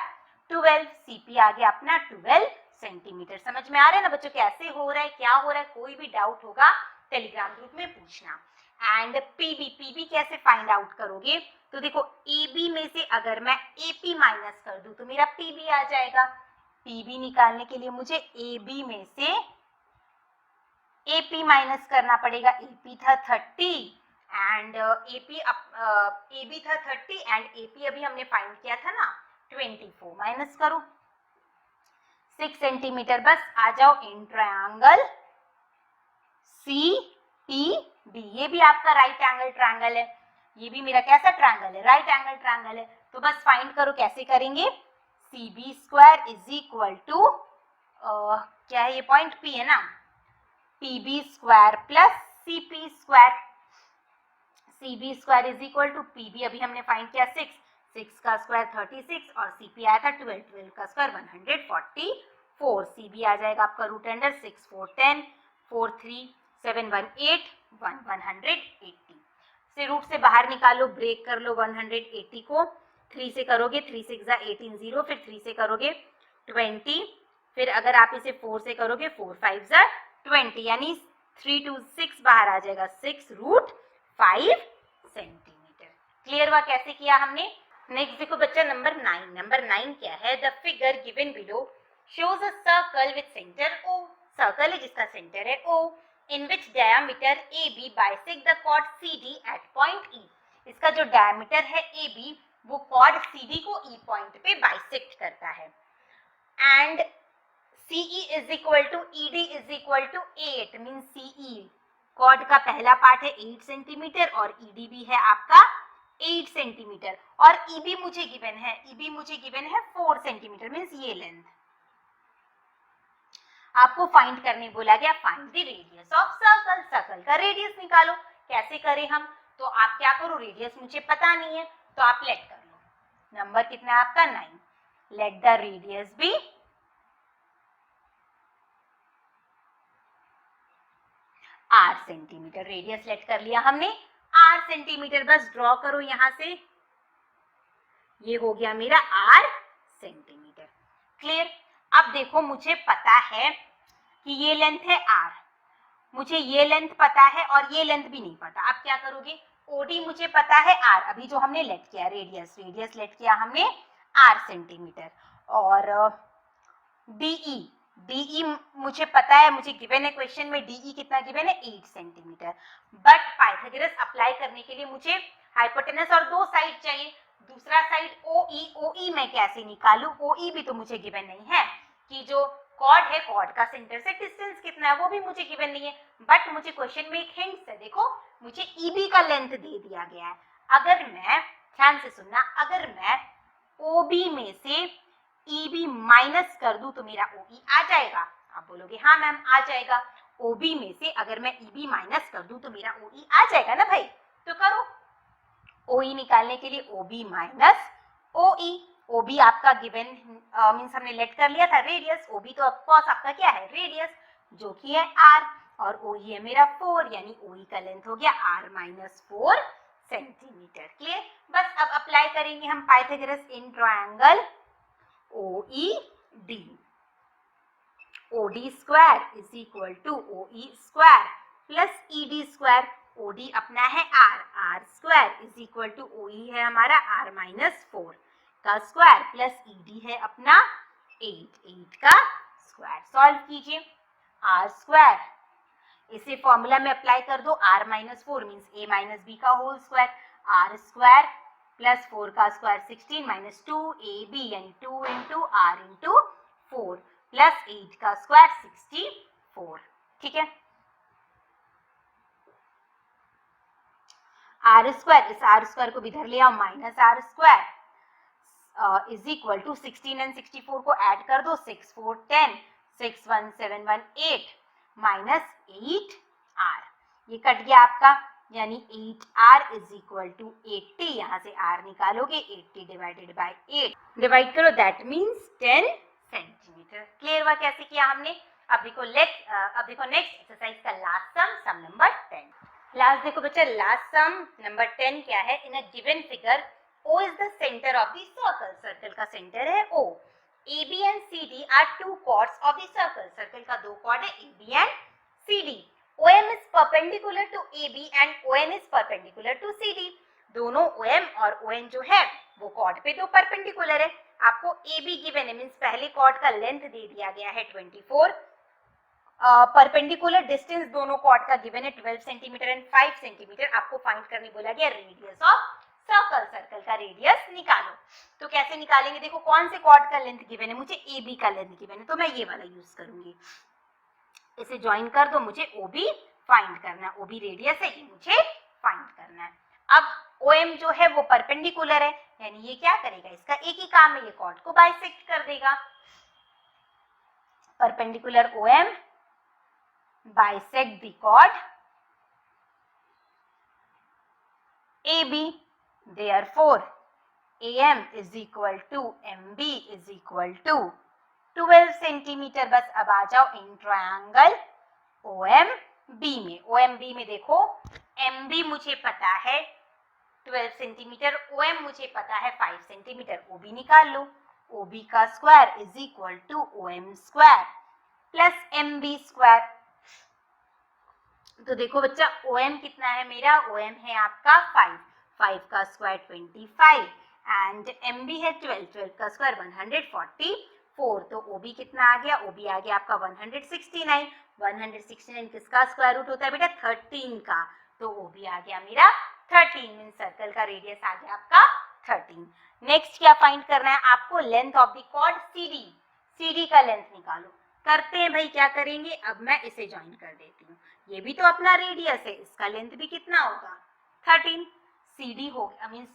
12, सीपी आ गया अपना 12 सेंटीमीटर। समझ में आ रहा है ना बच्चों कैसे हो रहा है, क्या हो रहा है, कोई भी डाउट होगा टेलीग्राम ग्रुप में पूछना। एंड पीबी कैसे फाइंड आउट करोगे, तो देखो AB में से अगर मैं AP माइनस कर दूं तो मेरा PB आ जाएगा, PB निकालने के लिए मुझे AB में से AP माइनस करना पड़ेगा, AP था 30 एंड AB था 30 एंड AP अभी हमने फाइंड किया था ना 24, माइनस करो 6 सेंटीमीटर, बस आ जाओ इन ट्रायंगल CPD, ये भी आपका राइट एंगल ट्रायंगल है, ये भी मेरा कैसा ट्रायंगल है, राइट एंगल ट्रायंगल है, तो बस फाइंड करो कैसे करेंगे, CB square is equal to क्या है ये पॉइंट P है ना, PB square plus CP square, CB square is equal to PB अभी हमने फाइंड किया 6, 6 का स्क्वायर 36 और CP आया था 12, 12 का स्क्वायर 144, CB आ जाएगा आपका रूट अंडर 6 4 10, 4 3 7 1 8 1 180 से रूट से बाहर निकालो, ब्रेक कर लो 180 को, 3 से करोगे 3 6 जा 18 0, फिर 3 से करोगे 20, फिर अगर आप इसे 4 से करोगे 4 5 जा 20, यानी 3 2 6 बाहर आ जाएगा 6 रूट 5 सेंटीमीटर। क्लियर हुआ कैसे किया हमने। नेक्स्ट देखो बच्चा नंबर 9 क्या है, the figure given below shows a circle with centre O, circle है जिसका सेंटर है O, in which diameter AB bisect the chord CD at point E, इसका जो डायमीटर है AB वो कॉर्ड CD को E पॉइंट पे बाइसेक्ट करता है, and CE is equal to ED is equal to 8 mean CE chord का पहला पार्ट है 8 सेंटीमीटर और ED भी है आपका 8 सेंटीमीटर और EB मुझे गिवन है 4 सेंटीमीटर मीन्स ये लेंथ। आपको फाइंड करने बोला गया find the radius of circle. Circle का रेडियस निकालो। कैसे करें हम? तो आप क्या करो, रेडियस मुझे पता नहीं है तो आप लेट कर लो। नंबर कितना है आपका 9। Let the radius be r centimetre. Radius let कर लिया हमने r सेंटीमीटर। बस ड्रॉ करो यहां से, ये हो गया मेरा r सेंटीमीटर। क्लियर? अब देखो मुझे पता है कि ये लेंथ है r, मुझे ये लेंथ पता है और ये लेंथ भी नहीं पता। अब क्या करोगे? OD मुझे पता है r, अभी जो हमने लेट किया रेडियस लेट किया हमने r सेंटीमीटर और DE मुझे पता है, मुझे गिवन है क्वेश्चन में DE कितना गिवन है 8 सेंटीमीटर। बट पाइथागोरस अप्लाई करने के लिए मुझे हाइपोटेनस और दो साइड चाहिए। दूसरा साइड OE मैं कैसे निकालूं? OE भी तो मुझे गिवन नहीं है कि जो कॉर्ड है कॉर्ड का सेंटर से डिस्टेंस कितना है वो भी मुझे गिवन नहीं है। बट मुझे क्वेश्चन में एक हिंट है, देखो मुझे EB का लेंथ दे दिया गया है। अगर मैं, ध्यान से सुनना, अगर मैं OB में से EB माइनस कर दूं तो मेरा OE आ जाएगा। आप बोलोगे हाँ मैम आ जाएगा। OB में से अगर मैं EB माइनस कर दूं तो मेरा OE आ जाएगा ना भाई। तो करो, OE निकालने के लिए OB माइनस OE। OB आपका गिवन मींस हमने लेट कर लिया था रेडियस। OB तो ऑफकोर्स आपका क्या है रेडियस, जो कि है r और OE है मेरा 4, यानी OE का लेंथ हो गया r माइनस 4 सेंटीमीटर। क्लियर? बस अब अप्लाई करेंगे हम Pythagoras in triangle OED। OD square is equal to OE square plus ED square. OD अपना है r square is equal to OE है हमारा r माइनस 4 का स्क्वायर प्लस ED है अपना 8 का स्क्वायर। सॉल्व कीजिए। r स्क्वायर, इसे फॉर्मूला में अप्लाई कर दो। r minus 4 means a minus b का whole square. r square plus 4 का स्क्वायर 16 माइनस 2ab यानी 2 इंटू r इंटू 4 प्लस 8 का स्क्वायर 64। ठीक है, r स्क्वायर, इस r स्क्वायर को भी इधर ले आओ, minus r square is equal to 16 and 64 को ऐड कर दो, 6 4 10 6 1 7 1 8 माइनस 8r, ये कट गया आपका, यानी 8r इज इक्वल टू 80। यहाँ से r निकालोगे 80 डिवाइडेड बाय 8 डिवाइड करो, दैट मीन्स 10 सेंटीमीटर। क्लियर हुआ कैसे किया हमने? अब देखो नेक्स्ट एक्सरसाइज का लास्ट सम नंबर 10। लास्ट देखो बच्चा, लास्ट सम नंबर 10 क्या है? In a given figure O is the center of the circle। Circle का सेंटर है O। AB and CD are two chords of the circle। Circle का दो chord है AB and CD। OM is perpendicular to AB and ON is perpendicular to CD। दोनों OM और ON जो है वो chord पे दो परपेंडिकुलर है। आपको AB गिवन है, मीन्स पहले chord का लेंथ दे दिया गया है 24। परपेंडिकुलर डिस्टेंस दोनों कॉर्ड का गिवन है 12 सेंटीमीटर एंड 5 सेंटीमीटर। आपको फाइंड करने बोला गया रेडियस ऑफ सर्कल। सर्कल का रेडियस निकालो। तो कैसे निकालेंगे? देखो कौन से कॉर्ड का लेंथ गिवन है, मुझे AB का लेंथ गिवन है तो मैं ये वाला यूज करूंगी। इसे ज्वाइन कर दो, मुझे OB फाइंड करना है। OB रेडियस है, ये मुझे फाइंड करना है। अब OM जो है वो परपेंडिकुलर है, यानी ये क्या करेगा, इसका एक ही काम है, ये कॉर्ड को बाइसेक्ट कर देगा। Perpendicular OM bisect the chord AB, therefore AM is equal to MB is equal to 12 centimetre. बस अब आ जाओ इन ट्रायंगल OMB में। OMB में देखो MB मुझे पता है 12 सेंटीमीटर, OM मुझे पता है 5 सेंटीमीटर। OB निकाल लो, OB का square is equal to OM square plus MB square. तो देखो बच्चा OM कितना है मेरा, OM है आपका 5 का स्क्वायर 25 एंड MB है 12 का स्क्वायर 144। तो OB कितना आ गया, OB आ गया आपका 169 किसका स्क्वायर रूट होता है बेटा 13 का, तो OB आ गया मेरा 13 मीन सर्कल का रेडियस आ गया आपका 13। नेक्स्ट क्या फाइंड करना है आपको, length of the chord CD। CD का लेंथ निकालो। करते हैं भाई, क्या करेंगे, अब मैं इसे ज्वाइन कर देती हूँ, ये भी तो अपना रेडियस है, इसका लेंथ भी कितना होगा 13, CD हो गया मीन्स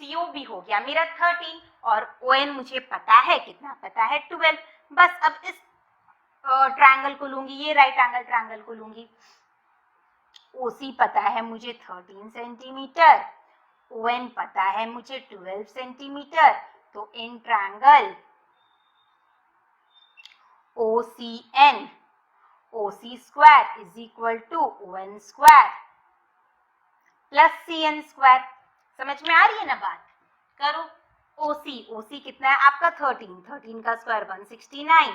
COB हो गया मेरा 13 और ON मुझे पता है कितना, पता है 12। बस अब इस ट्रायंगल को लूंगी, ये राइट एंगल ट्रायंगल को लूंगी, OC पता है मुझे 13 सेंटीमीटर, ON पता है मुझे 12 सेंटीमीटर, तो in triangle OCN OC square is equal to ON square plus CN square. समझ में आ रही है ना बात, करो। OC कितना है आपका 13 का स्क्वायर 169,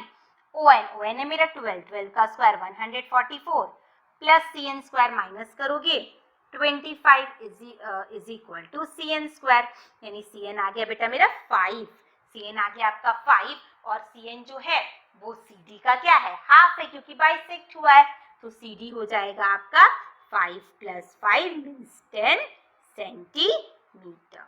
ON है मेरा 12 का square 144 plus CN square minus करोगे 25 is equal to CN square, यानी CN आ गया बेटा मेरा 5, CN आ गया आपका 5 और CN जो है वो CD का क्या है, हाफ है, क्योंकि बाइसेक्ट हुआ है, तो CD हो जाएगा आपका 5 + 5 मीन्स 10 सेंटीमीटर।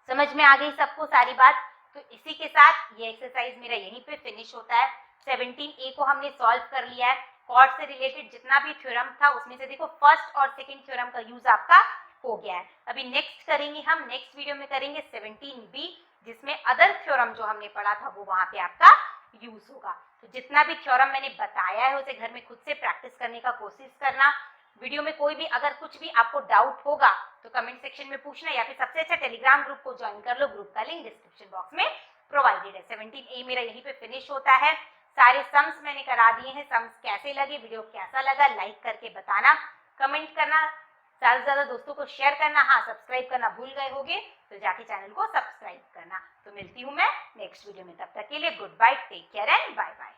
समझ में आ गई सबको सारी बात। तो इसी के साथ ये एक्सरसाइज मेरा यहीं पे फिनिश होता है। 17A को हमने सॉल्व कर लिया है। कॉर्ड से रिलेटेड जितना भी थ्योरम था उसमें से देखो फर्स्ट और सेकंड थ्योरम का यूज आपका हो गया है। अभी नेक्स्ट करेंगे हम, नेक्स्ट वीडियो में करेंगे 17B, जिसमें अदर थ्योरम जो हमने पढ़ा था वो वहां पे आपका यूज होगा। तो जितना भी थ्योरम मैंने बताया है उसे घर में खुद से प्रैक्टिस करने का कोशिश करना। वीडियो में कोई भी अगर कुछ भी आपको डाउट होगा तो कमेंट सेक्शन में पूछना, या फिर सबसे अच्छा टेलीग्राम ग्रुप को ज्वाइन कर लो, ग्रुप का लिंक डिस्क्रिप्शन बॉक्स में प्रोवाइडेड है। 17A मेरा यहीं पे फिनिश होता है। सारे सम्स मैंने करा दिए हैं। सम्स कैसे लगे, वीडियो कैसा लगा, लाइक करके बताना, कमेंट करना, ज्यादा से ज्यादा दोस्तों को शेयर करना। हाँ, सब्सक्राइब करना भूल गए होगे तो जाके चैनल को सब्सक्राइब करना। तो मिलती हूँ मैं नेक्स्ट वीडियो में, तब तक के लिए good bye, take care and bye bye.